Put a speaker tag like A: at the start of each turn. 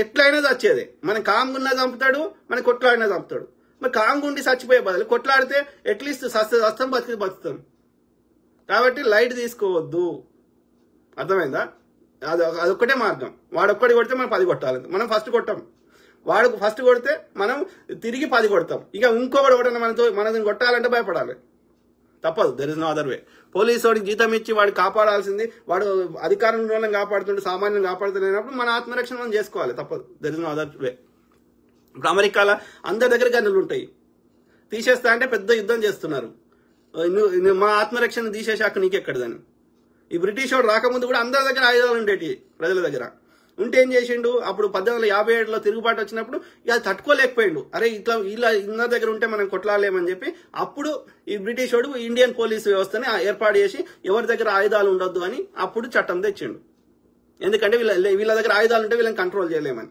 A: ఎట్లయినా చచ్చేదే. మనం కామ్గున్నా చంపుతాడు, మన కొట్లాడినా చంపుతాడు. మరి కామ్గుండి చచ్చిపోయే బదులు కొట్లాడితే అట్లీస్ట్ సస్తం బతుకుతాం. కాబట్టి లైట్ తీసుకోవద్దు, అర్థమైందా? అదొక్కటే మార్గం. వాడొక్కడి కొడితే మనం 10 కొట్టాలి. మనం ఫస్ట్ కొట్టాం, వాడు ఫస్ట్ కొడితే మనం తిరిగి 10 కొడతాం. ఇక ఇంకొకటి కూడా మనని కొట్టాలంటే భయపడాలి, తప్పదు. There is no other way. Police వాడికి జీతం ఇచ్చి వాడు కాపాడాల్సింది, వాడు అధికారం వాళ్ళని కాపాడుతుంటే సామాన్యులను కాపాడుతున్నప్పుడు మన ఆత్మరక్షణ మనం చేసుకోవాలి, తప్పదు. There is no other way. ఇప్పుడు అమెరికాలో అందరి దగ్గర గన్నులు ఉంటాయి, తీసేస్తా అంటే పెద్ద యుద్ధం చేస్తున్నారు. మా ఆత్మరక్షణ తీసేసాక నీకెక్కడదని. ఈ బ్రిటిష్ వాడు రాకముందు కూడా అందరి దగ్గర ఆయుధాలు ఉండేటి, ప్రజల దగ్గర ఉంటే ఏం చేసిండు, అప్పుడు 1857లో తిరుగుబాటు వచ్చినప్పుడు ఇక తట్టుకోలేకపోయిండు. అరే ఇలా ఇందరి దగ్గర ఉంటే మనం కొట్లాడలేమని చెప్పి అప్పుడు ఈ బ్రిటిష్ వాడు ఇండియన్ పోలీస్ వ్యవస్థని ఏర్పాటు చేసి ఎవరి దగ్గర ఆయుధాలు ఉండొద్దు అని అప్పుడు చట్టం తెచ్చిండు. ఎందుకంటే వీళ్ళ దగ్గర ఆయుధాలు ఉంటే వీళ్ళని కంట్రోల్ చేయలేమని.